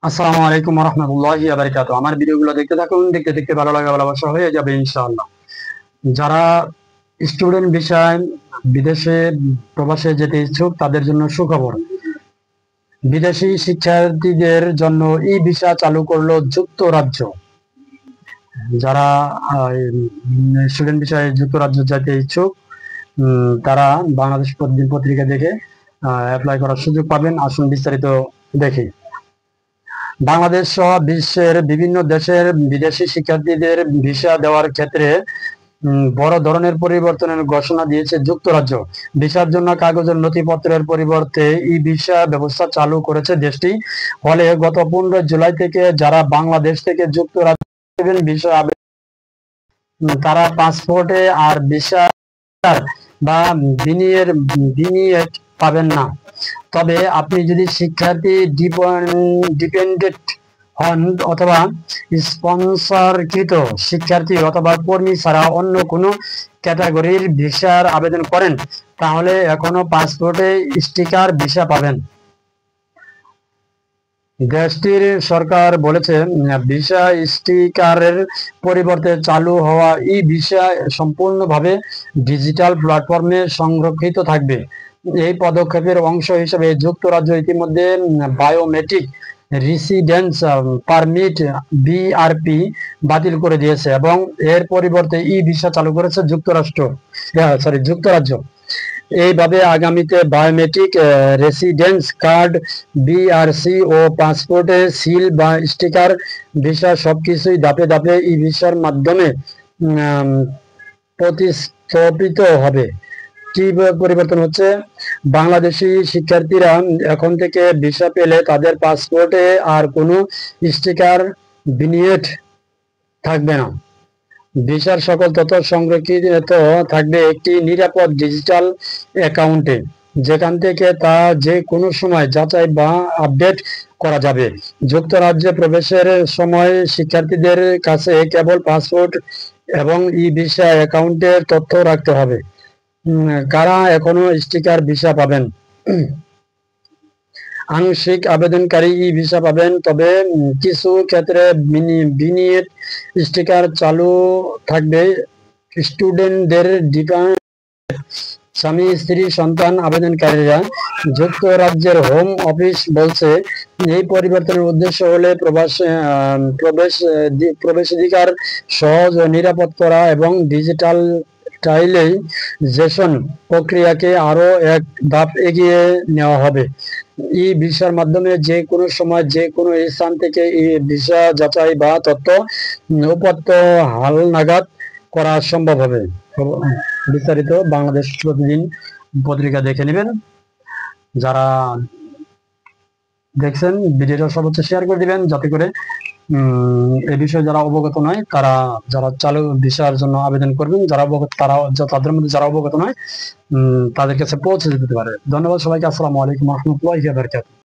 আসসালামু আলাইকুম ওয়া রাহমাতুল্লাহি ওয়া বারাকাতুহু। আমার ভিডিওগুলো দেখতে থাকুন, দেখতে দেখতে ভালো লাগা ভালোবাসা হয়ে যাবে ইনশাআল্লাহ। যারা স্টুডেন্ট ভিসায় বিদেশে প্রবাসে যেতে ইচ্ছুক তাদের জন্য সুখবর। বিদেশি শিক্ষার্থীদের জন্য ই ভিসা চালু করলো যুক্তরাজ্য। যারা স্টুডেন্ট ভিসায় যুক্তরাজ্য যেতে ইচ্ছুক তারা বাংলাদেশ প্রতিদিন পত্রিকা দেখে অ্যাপ্লাই করার সুযোগ পাবেন। আসুন বিস্তারিত দেখি। বাংলাদেশ সহ বিশ্বের বিভিন্ন দেশের বিদেশি শিক্ষার্থীদের ভিসা দেওয়ার ক্ষেত্রে বড় ধরনের পরিবর্তনের ঘোষণা দিয়েছে যুক্তরাজ্য। ভিসার জন্য কাগজের নথিপত্রের পরিবর্তে ই ভিসা ব্যবস্থা চালু করেছে দেশটি। ফলে গত 15 জুলাই থেকে যারা বাংলাদেশ থেকে যুক্তরাজ্য ভিসা তারা পাসপোর্টে আর ভিসা বা বিনিয়োগ পাবেন না। তবে আপনি যদি শিক্ষার্থী ডিপেন্ডেন্ট হন অথবা স্পন্সরকৃত শিক্ষার্থী অথবা কর্মী ছাড়া অন্য কোনো ক্যাটাগরির ভিসার আবেদন করেন তাহলে এখনো পাসপোর্টে স্টিকার ভিসা পাবেন। দেশটির সরকার বলেছে ভিসা স্টিকারের পরিবর্তে চালু হওয়া ই ভিসা সম্পূর্ণভাবে ডিজিটাল প্ল্যাটফর্মে সংরক্ষিত থাকবে। এই পদক্ষেপের অংশ হিসেবে যুক্তরাজ্য ইতিমধ্যে বায়োমেট্রিক রেসিডেন্স পারমিট বিআরপি বাতিল করে দিয়েছে এবং এর পরিবর্তে ই ভিসা চালু করেছে যুক্তরাজ্য। এইভাবে আগামীতে বায়োমেট্রিক রেসিডেন্স কার্ড, বিআরসি ও পাসপোর্টে সিল বা স্টিকার ভিসা সবকিছুই ধাপে ধাপে ই ভিসার মাধ্যমে প্রতিস্থাপিত হবে। কি পরিবর্তন হচ্ছে? বাংলাদেশি শিক্ষার্থীরা এখন থেকে ভিসা পেলে তাদের পাসপোর্টে আর কোনো স্টিকার বিনিয়োগ থাকবে না। ভিসার সকল তথ্য সংরক্ষিত থাকবে একটি নিরাপদ ডিজিটাল অ্যাকাউন্টে, যেখান থেকে তা যে কোনো সময় যাচাই বা আপডেট করা যাবে। যুক্তরাজ্যে প্রবেশের সময় শিক্ষার্থীদের কাছে কেবল পাসপোর্ট এবং ই ভিসা অ্যাকাউন্টের তথ্য রাখতে হবে। কারা এখনো স্টিকার ভিসা পাবেন? আংশিক আবেদনকারী ই ভিসা পাবেন, তবে কিছু ক্ষেত্রে বিনিয়োগ স্টিকার চালু থাকবে। স্টুডেন্টদের স্বামী স্ত্রী সন্তান আবেদনকারীরা। যুক্তরাজ্যের হোম অফিস বলছে এই পরিবর্তনের উদ্দেশ্য হলে প্রবেশাধিকার সহজ ও নিরাপদ করা এবং ডিজিটালাইজেশন প্রক্রিয়াকে আরো এক ধাপ এগিয়ে নেওয়া হবে। ই ভিসার মাধ্যমে যে কোনো সময় যে কোনো স্থান থেকে ই ভিসা যাচাই বা তথ্য উপাত্ত হালনাগাদ করা সম্ভব হবে। বিস্তারিত বাংলাদেশ প্রতিদিন পত্রিকা দেখে নেবেন। যারা দেখছেন ভিডিওটা সর্বোচ্চ শেয়ার করে দিবেন, যাতে করে এই বিষয়ে যারা অবগত নয় তারা যারা চালু ভিসার জন্য আবেদন করবেন, যারা অবগত তাদের মধ্যে যারা অবগত নয় তাদের কাছে পৌঁছে যেতে পারে। ধন্যবাদ সবাইকে। আসসালামু আলাইকুম ওয়া রাহমাতুল্লাহি ওয়া বারাকাতুহু।